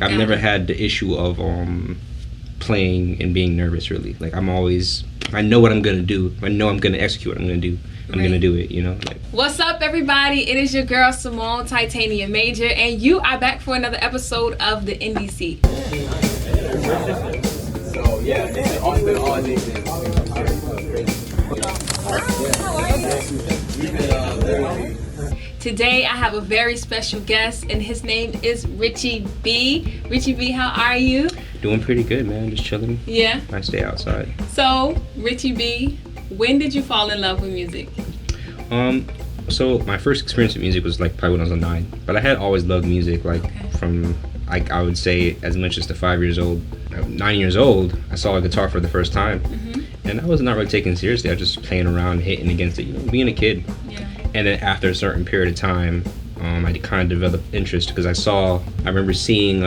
I've never had the issue of playing and being nervous, really. Like, I know what I'm gonna do. I know I'm gonna execute what I'm gonna do. I'm gonna do it, you know. Like. What's up, everybody? It is your girl Symone Titania Major, and you are back for another episode of the Indie Seat. So yeah, it's been all day. Today I have a very special guest, and his name is Richy B. Richy B, how are you? Doing pretty good, man. Just chilling. Yeah. Nice day outside. So, Richy B, when did you fall in love with music? So my first experience with music was like probably when I was 9, but I had always loved music, like from like I would say as much as to 5 years old. 9 years old, I saw a guitar for the first time, and I was not really taking it seriously. I was just playing around, hitting against it, you know, being a kid. Yeah. And then after a certain period of time, I kind of developed interest because I remember seeing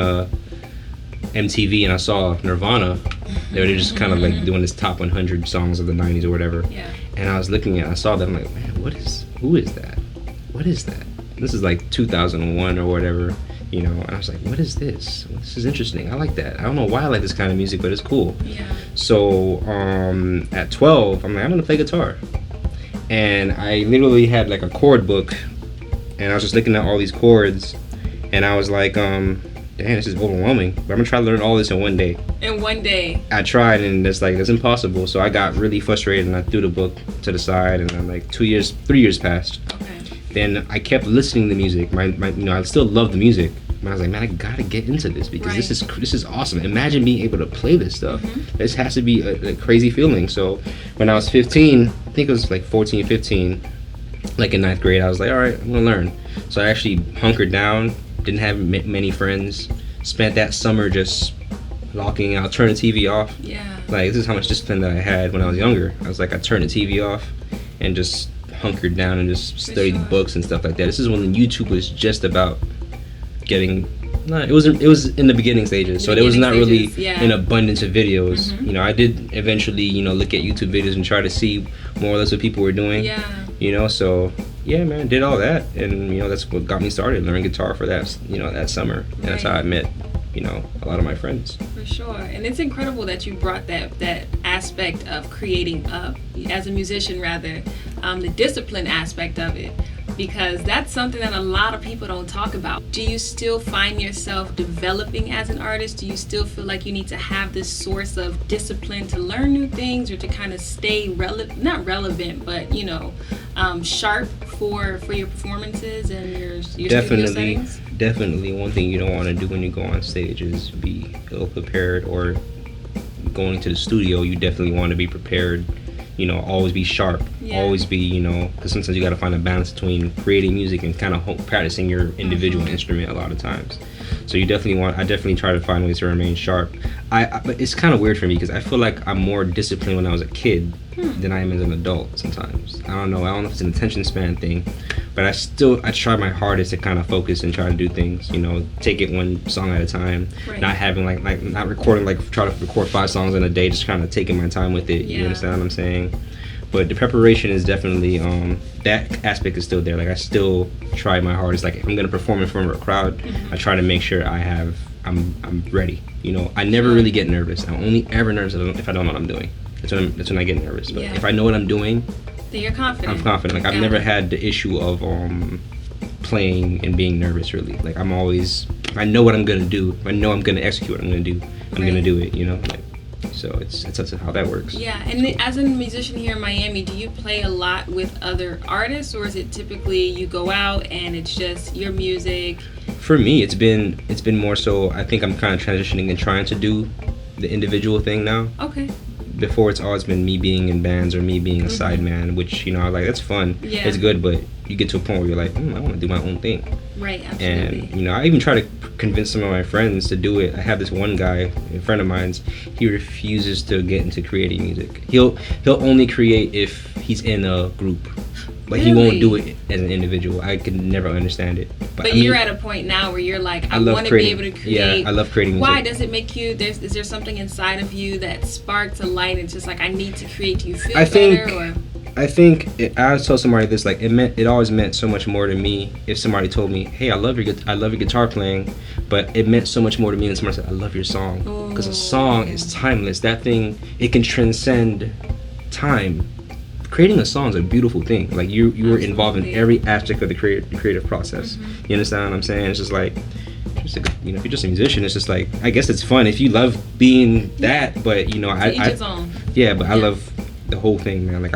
MTV, and I saw Nirvana. They were just kind of like doing this top 100 songs of the 90s or whatever. Yeah. And I was looking at it, I saw that, I'm like, man, who is that? What is that? This is like 2001 or whatever, you know, and I was like, what is this? This is interesting. I like that. I don't know why I like this kind of music, but it's cool. Yeah. So at 12, I'm like, I'm gonna play guitar. And I literally had like a chord book, and I was just looking at all these chords, and I was like, damn, this is overwhelming, but I'm gonna try to learn all this in one day. In one day? I tried, and it's impossible. So I got really frustrated, and I threw the book to the side, and then like 3 years passed. Okay. Then I kept listening to music. My you know, I still love the music. And I was like, man, I gotta get into this because this is awesome. Imagine being able to play this stuff. This has to be a crazy feeling. So when I was 15, I think it was like 14, 15, like in 9th grade, I was like, all right, I'm gonna learn. So I actually hunkered down, didn't have many friends, spent that summer just locking out, turn the TV off. Yeah. Like, this is how much discipline that I had when I was younger. I was like, I turned the TV off and just hunkered down and just studied books and stuff like that. This is when YouTube was just about getting, it was in the beginning stages, so there was not really an abundance of videos. You know, I did eventually, you know, look at YouTube videos and try to see more or less what people were doing. Yeah. You know, so yeah, man, did all that, and you know, that's what got me started learning guitar for that, you know, that summer, and that's how I met, you know, a lot of my friends. For sure. And it's incredible that you brought that aspect of creating up as a musician, rather, the discipline aspect of it, because that's something that a lot of people don't talk about. Do you still find yourself developing as an artist? Do you still feel like you need to have this source of discipline to learn new things, or to kind of stay not relevant, but you know, sharp for your performances and your studio settings? Definitely, one thing you don't want to do when you go on stage is be ill prepared, or going to the studio, you definitely want to be prepared. You know, always be sharp, always be, you know, because sometimes you got to find a balance between creating music and kind of practicing your individual instrument a lot of times. So I definitely try to find ways to remain sharp. But it's kind of weird for me because I feel like I'm more disciplined when I was a kid than I am as an adult sometimes. I don't know if it's an attention span thing, but I try my hardest to kind of focus and try to do things, you know, take it one song at a time, not having not recording, try to record 5 songs in a day, just kind of taking my time with it. You understand what I'm saying? But the preparation is definitely, that aspect is still there. Like, I still try my hardest. Like, if I'm gonna perform in front of a crowd, I try to make sure I'm ready. You know, I never really get nervous. I'm only ever nervous if I don't know what I'm doing. That's when I get nervous. But if I know what I'm doing, then you're confident. I'm confident. Like, I've never had the issue of playing and being nervous, really. Like, I know what I'm gonna do. I know I'm gonna execute what I'm gonna do. I'm gonna do it, you know? Like, so that's how that works. Yeah. And as a musician here in Miami, do you play a lot with other artists, or is it typically you go out and it's just your music? For me, it's been more so, I think I'm kind of transitioning and trying to do the individual thing now. Okay. Before, it's always been me being in bands or me being a sideman, which, you know, like, that's fun. Yeah. It's good, but you get to a point where you're like, I want to do my own thing. Right, absolutely. And, you know, I even try to convince some of my friends to do it. I have this one guy, a friend of mine, he refuses to get into creating music. He'll only create if he's in a group. But he won't do it as an individual. I could never understand it. But I mean, you're at a point now where you're like, I want to be able to create. Yeah, I love creating music. Why does it make you? Is there something inside of you that sparks a light? And just like, I need to create. Do you feel better? Or? I think I tell somebody this, like, it always meant so much more to me if somebody told me, hey, I love your guitar playing, but it meant so much more to me than someone said, I love your song. Because a song is timeless. That thing, it can transcend time. Creating a song is a beautiful thing. Like you were involved in every aspect of the creative process. You understand what I'm saying? It's just like, if you're just a musician, it's just like, I guess it's fun if you love being that, but I love the whole thing, man. Like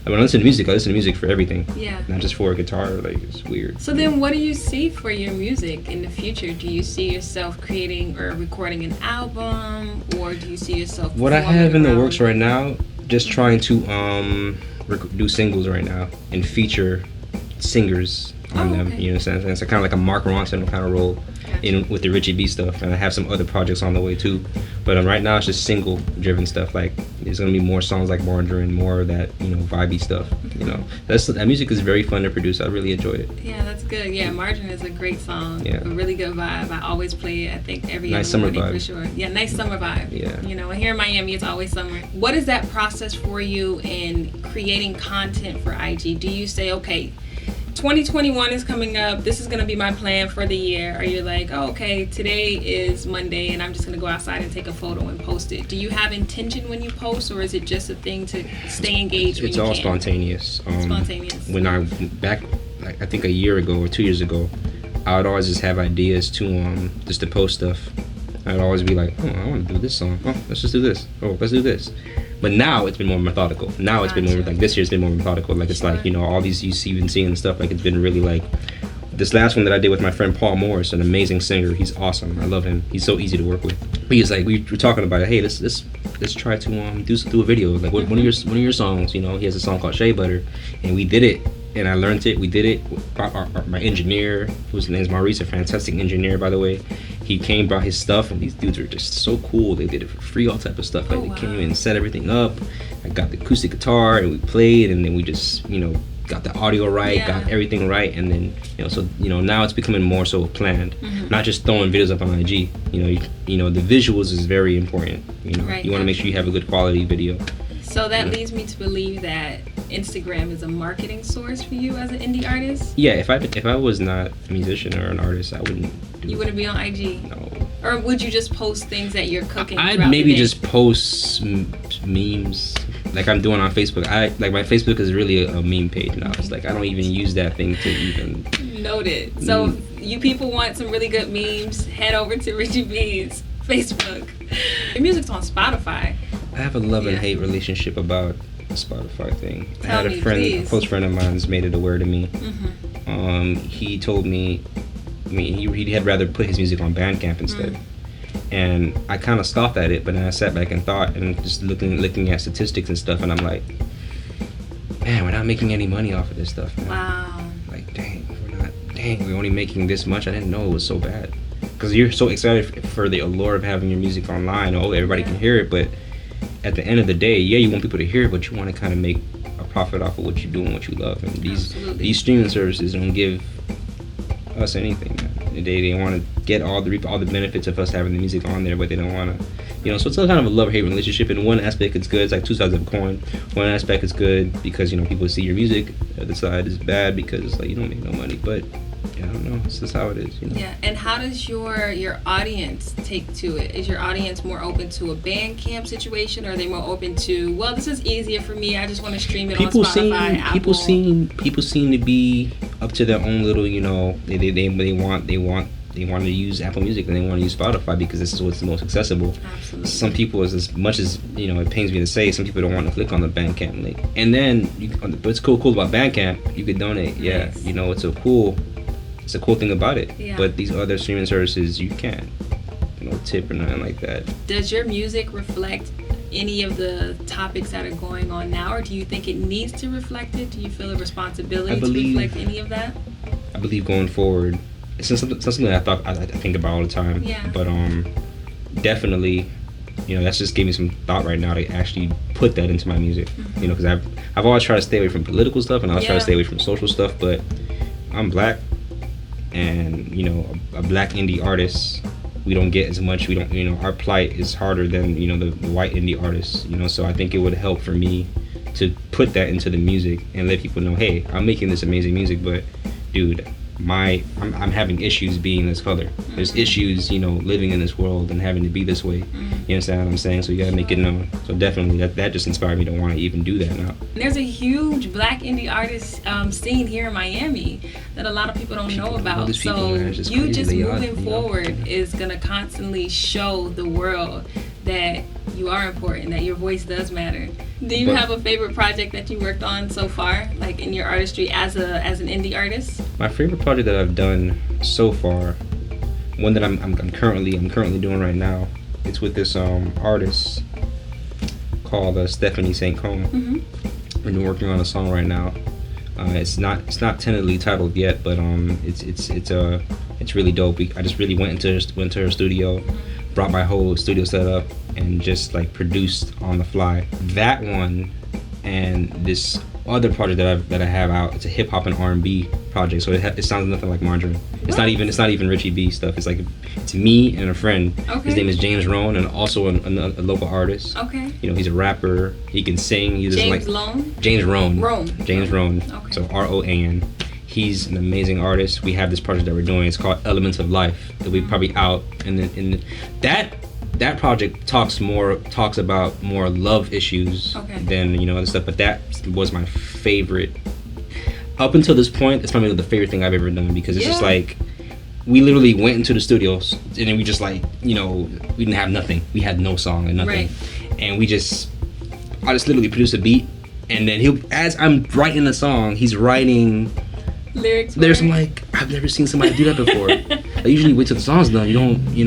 when I listen to music for everything. Yeah. Not just for a guitar. Like, it's weird. So then, what do you see for your music in the future? Do you see yourself creating or recording an album, or do you see yourself? What I have in the works right now, just trying to do singles right now and feature singers on them. You know what I'm saying? It's kind of like a Mark Ronson kind of role with the Richy B stuff, and I have some other projects on the way too. But right now it's just single driven stuff. Like there's gonna be more songs like Margarine, more of that vibey stuff. That music is very fun to produce. I really enjoy it. Yeah, that's good. Yeah, Margarine is a great song. Yeah. A really good vibe. I always play it. I think every nice other summer morning vibe. for sure. Yeah, nice summer vibe. Yeah. And here in Miami it's always summer. What is that process for you in creating content for IG? Do you say, okay, 2021 is coming up, this is going to be my plan for the year? Or you're like, oh, okay, today is Monday and I'm just going to go outside and take a photo and post it? Do you have intention when you post, or is it just a thing to stay engaged when it's you all can? Spontaneous. Spontaneous. When I back, I think a year ago or 2 years ago, I would always just have ideas to just to post stuff. I'd always be like, oh, I want to do this song. Oh, let's just do this. Oh, let's do this. But now it's been more methodical. Now it's been more like this year's been more methodical. Like it's like all these you've been seeing and stuff. Like it's been really like this last one that I did with my friend Paul Morris, an amazing singer. He's awesome. I love him. He's so easy to work with. But he's like, we were talking about it. Hey, let's try to do a video. Like one of your songs. He has a song called Shea Butter, and we did it. And I learned it. We did it. My engineer, whose name is Maurice, a fantastic engineer, by the way. He came, brought his stuff, and these dudes were just so cool. They did it for free, all type of stuff. Like they came in and set everything up. I got the acoustic guitar, and we played, and then we just, got the audio right, got everything right, and then, now it's becoming more so planned. Not just throwing videos up on IG. The visuals is very important. You want to make sure you have a good quality video. So that leads me to believe that Instagram is a marketing source for you as an indie artist? Yeah, if I was not a musician or an artist, I wouldn't do it. You wouldn't be on IG? No. Or would you just post things that you're cooking? I'd maybe just post memes like I'm doing on Facebook. My Facebook is really a meme page now. It's like I don't even use that thing to even... Noted. So if you people want some really good memes, head over to Richy B's Facebook. Your music's on Spotify. I have a love and hate relationship about the Spotify thing. Tell I had me, a friend, please. a close friend of mine's made it aware to me. He told me, he had rather put his music on Bandcamp instead. And I kind of scoffed at it, but then I sat back and thought, and just looking at statistics and stuff, and I'm like, man, we're not making any money off of this stuff, man. Wow. Like, we're only making this much. I didn't know it was so bad. Because you're so excited for the allure of having your music online. Oh, everybody can hear it, but at the end of the day, you want people to hear it, but you want to kind of make a profit off of what you do and what you love. And these streaming services don't give us anything, man. They want to get all the benefits of us having the music on there, but they don't want to, so it's a kind of a love-hate relationship. In one aspect, it's good. It's like two sides of a coin. One aspect is good because, people see your music. The other side is bad because it's like you don't make no money, but I don't know. It's just how it is. Yeah, and how does your audience take to it? Is your audience more open to a Bandcamp situation, or are they more open to, well, this is easier for me, I just want to stream it on Spotify, Apple? People seem to be up to their own little, they want to use Apple Music and they want to use Spotify because this is what's the most accessible. Absolutely. Some people, as much as it pains me to say, some people don't want to click on the Bandcamp link. And then, what's cool about Bandcamp, you could donate. Yeah, Nice. It's a cool thing about it. Yeah. But these other streaming services, you can't. No tip or nothing like that. Does your music reflect any of the topics that are going on now, or do you think it needs to reflect it? Do you feel a responsibility to reflect any of that? I believe going forward, it's something that I think about all the time. Yeah. But definitely, that's just gave me some thought right now to actually put that into my music. Because I've always tried to stay away from political stuff and I always try to stay away from social stuff. But I'm black, and a black indie artist, we don't get as much. We don't. Our plight is harder than the white indie artists. So I think it would help for me to put that into the music and let people know, hey, I'm making this amazing music, but dude, I'm having issues being this color. There's issues, living in this world and having to be this way. You understand what I'm saying? So you gotta make it known. So definitely that just inspired me to want to even do that now. There's a huge Black indie artist scene here in Miami that a lot of people don't know about. So you just moving forward is gonna constantly show the world that you are important, that your voice does matter. Do you have a favorite project that you worked on so far, like in your artistry as an indie artist? My favorite project that I've done so far, one that I'm currently doing right now, it's with this artist called Stephanie St. Combe. We've been working on a song right now. It's not tentatively titled yet, but it's really dope. I just really went to her studio, brought my whole studio setup, and just like produced on the fly. That one and this other project that I have out, it's a hip hop and R&B project. So it sounds nothing like Margarine. It's not even Richy B stuff. It's me and a friend. Okay. His name is James Rohn, and also a local artist. Okay. He's a rapper. He can sing. James Rohn. Okay. So ROAN. He's an amazing artist. We have this project that we're doing. It's called Elements of Life. That we probably out, and then that project talks about more love issues than other stuff. But that was my favorite up until this point. It's probably the favorite thing I've ever done, because it's just like we literally went into the studios and then we just we didn't have nothing. We had no song and nothing, and I just literally produced a beat, and then as I'm writing the song, he's writing lyrics. I'm like, I've never seen somebody do that before. I usually wait till the song's done. You don't, you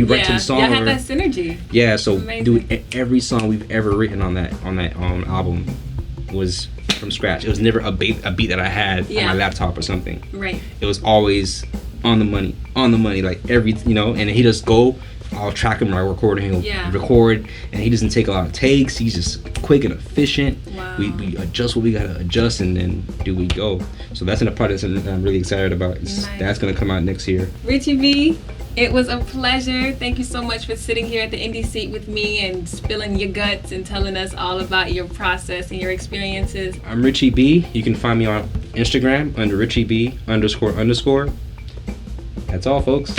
write to the song. Yeah, have that synergy. Yeah, so amazing. Dude, every song we've ever written on that album was from scratch. It was never a beat that I had on my laptop or something. Right. It was always on the money, like and he just go. I'll track him while recording. He'll record, and he doesn't take a lot of takes. He's just quick and efficient. Wow. We adjust what we gotta adjust, and then we go. So that's a project that I'm really excited about. Nice. That's gonna come out next year. Richy B, it was a pleasure. Thank you so much for sitting here at the indie seat with me and spilling your guts and telling us all about your process and your experiences. I'm Richy B. You can find me on Instagram under Richy B __. That's all, folks.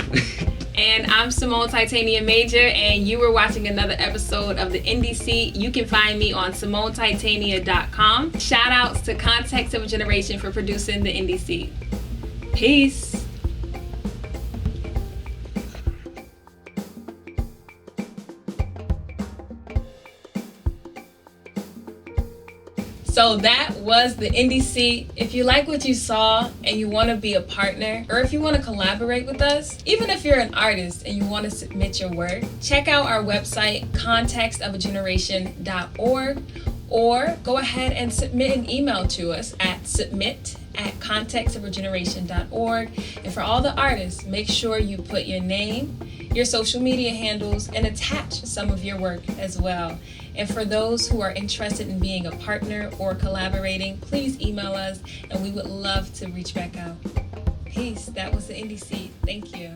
And I'm Symone Titania Major, and you were watching another episode of The Indie Seat. You can find me on SymoneTitania.com. Shout outs to Context of a Generation for producing The Indie Seat. Peace. So that was The Indie Seat. If you like what you saw and you want to be a partner, or if you want to collaborate with us, even if you're an artist and you want to submit your work, check out our website, contextofageneration.org, or go ahead and submit an email to us at submit@contextofageneration.org. And for all the artists, make sure you put your name, your social media handles, and attach some of your work as well. And for those who are interested in being a partner or collaborating, please email us, and we would love to reach back out. Peace. That was The Indie Seat. Thank you.